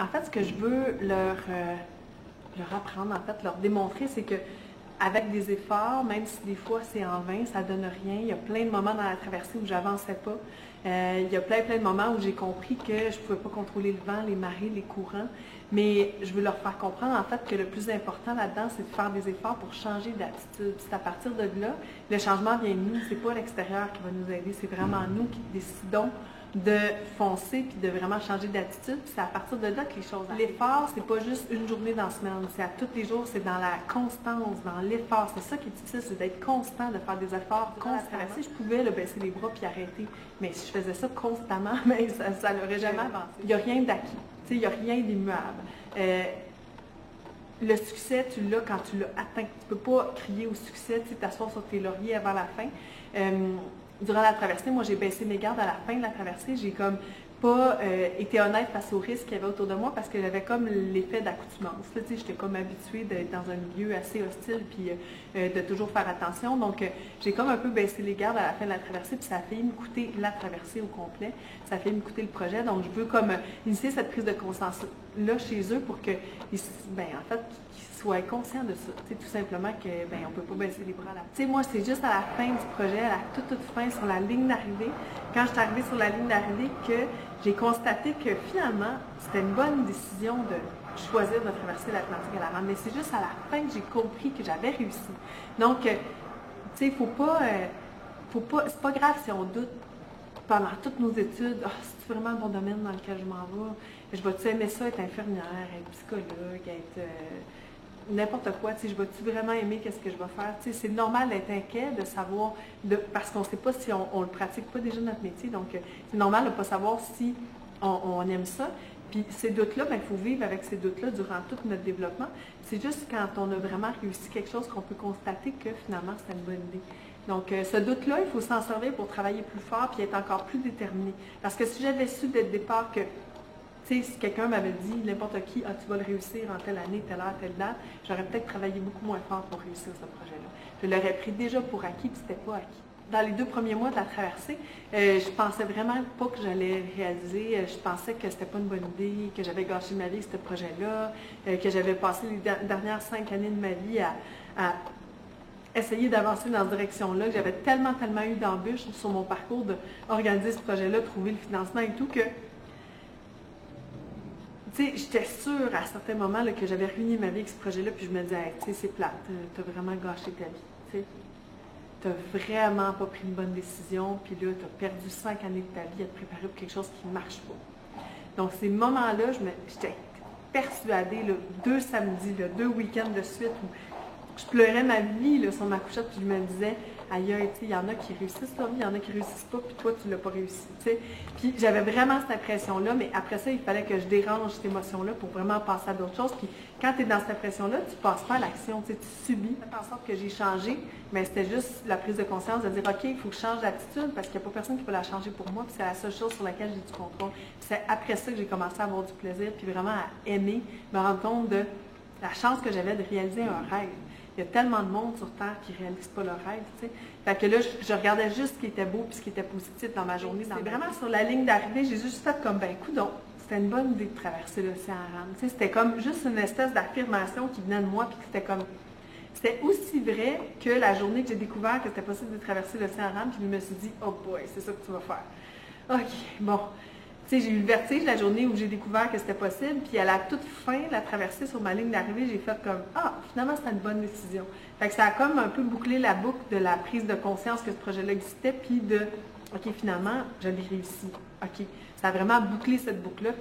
En fait, ce que je veux leur apprendre, en fait, leur démontrer, c'est que avec des efforts, même si des fois c'est en vain, ça donne rien. Il y a plein de moments dans la traversée où j'avançais pas. Il y a plein de moments où j'ai compris que je pouvais pas contrôler le vent, les marées, les courants. Mais je veux leur faire comprendre, en fait, que le plus important là-dedans, c'est de faire des efforts pour changer d'attitude. C'est à partir de là, le changement vient de nous. C'est pas l'extérieur qui va nous aider, c'est vraiment nous qui décidons de foncer puis de vraiment changer d'attitude. Puis c'est à partir de là que les choses arrivent. L'effort, c'est pas juste une journée dans la semaine, c'est à tous les jours, c'est dans la constance, dans l'effort. C'est ça qui est difficile, c'est d'être constant, de faire des efforts constamment. Si je pouvais baisser les bras puis arrêter, mais si je faisais ça constamment, mais ça n'aurait jamais avancé. Il n'y a rien d'acquis, il n'y a rien d'immuable. Le succès, tu l'as quand tu l'as atteint. Tu ne peux pas crier au succès, t'asseoir sur tes lauriers avant la fin. Durant la traversée, moi, j'ai baissé mes gardes à la fin de la traversée. J'ai comme pas été honnête face aux risques qu'il y avait autour de moi parce que j'avais comme l'effet d'accoutumance. J'étais comme habituée d'être dans un milieu assez hostile puis de toujours faire attention. Donc, j'ai comme un peu baissé les gardes à la fin de la traversée puis ça a failli me coûter la traversée au complet. Ça a failli me coûter le projet. Donc, je veux comme initier cette prise de conscience-là chez eux pour que, en fait, soient conscients de ça, tout simplement que on ne peut pas baisser les bras là. Moi, c'est juste à la fin du projet, à la toute fin, sur la ligne d'arrivée, quand je suis arrivée sur la ligne d'arrivée, que j'ai constaté que finalement, c'était une bonne décision de choisir de traverser l'Atlantique à la rame. Mais c'est juste à la fin que j'ai compris que j'avais réussi. Donc, c'est pas grave si on doute pendant toutes nos études, c'est vraiment le bon domaine dans lequel je m'en vais. Je vais-tu aimer ça, être infirmière, être psychologue, être n'importe quoi, je vais-tu vraiment aimer qu'est-ce que je vais faire? C'est normal d'être inquiet, de savoir, parce qu'on ne sait pas si on ne le pratique pas déjà notre métier, donc c'est normal de ne pas savoir si on aime ça. Puis ces doutes-là, il faut vivre avec ces doutes-là durant tout notre développement. C'est juste quand on a vraiment réussi quelque chose qu'on peut constater que finalement, c'était une bonne idée. Donc, ce doute-là, il faut s'en servir pour travailler plus fort puis être encore plus déterminé. Parce que si j'avais su dès le départ que si quelqu'un m'avait dit, n'importe qui, tu vas le réussir en telle année, telle heure, telle date, j'aurais peut-être travaillé beaucoup moins fort pour réussir ce projet-là. Je l'aurais pris déjà pour acquis, puis c'était pas acquis. Dans les 2 premiers mois de la traversée, je pensais vraiment pas que j'allais réaliser. Je pensais que c'était pas une bonne idée, que j'avais gâché ma vie avec ce projet-là, que j'avais passé les dernières 5 années de ma vie à essayer d'avancer dans cette direction-là. J'avais tellement eu d'embûches sur mon parcours d'organiser ce projet-là, trouver le financement et tout, que j'étais sûre à certains moments là, que j'avais ruiné ma vie avec ce projet-là, puis je me disais, c'est plate, t'as vraiment gâché ta vie, t'as vraiment pas pris une bonne décision, puis là, t'as perdu 5 années de ta vie à te préparer pour quelque chose qui ne marche pas. Donc, ces moments-là, j'étais persuadée, là, 2 samedis, 2 week-ends de suite, où je pleurais ma vie là, sur ma couchette, puis je me disais, aïe, il y en a qui réussissent leur vie, il y en a qui réussissent pas, puis toi, tu l'as pas réussi. Puis j'avais vraiment cette impression-là, mais après ça, il fallait que je dérange cette émotion-là pour vraiment passer à d'autres choses. Puis quand tu es dans cette impression-là, tu passes pas à l'action, tu subis. Ça fait en sorte que j'ai changé, mais c'était juste la prise de conscience de dire, OK, il faut que je change d'attitude parce qu'il n'y a pas personne qui peut la changer pour moi, puis c'est la seule chose sur laquelle j'ai du contrôle. Puis c'est après ça que j'ai commencé à avoir du plaisir, puis vraiment à aimer, me rendre compte de la chance que j'avais de réaliser un rêve. Il y a tellement de monde sur Terre qui ne réalise pas leur rêve, Fait que là, je regardais juste ce qui était beau et ce qui était positif dans ma journée. C'était vraiment sur la ligne d'arrivée, j'ai juste fait comme, coudonc, c'était une bonne idée de traverser l'océan à rame. C'était comme juste une espèce d'affirmation qui venait de moi, puis c'était aussi vrai que la journée que j'ai découvert que c'était possible de traverser l'océan à rame, puis je me suis dit, oh boy, c'est ça que tu vas faire. OK, bon. J'ai eu le vertige la journée où j'ai découvert que c'était possible, puis à la toute fin, la traversée sur ma ligne d'arrivée, j'ai fait comme « Ah, finalement, c'était une bonne décision ». Fait que ça a comme un peu bouclé la boucle de la prise de conscience que ce projet-là existait, puis de « OK, finalement, je l'ai réussi ». OK, ça a vraiment bouclé cette boucle-là.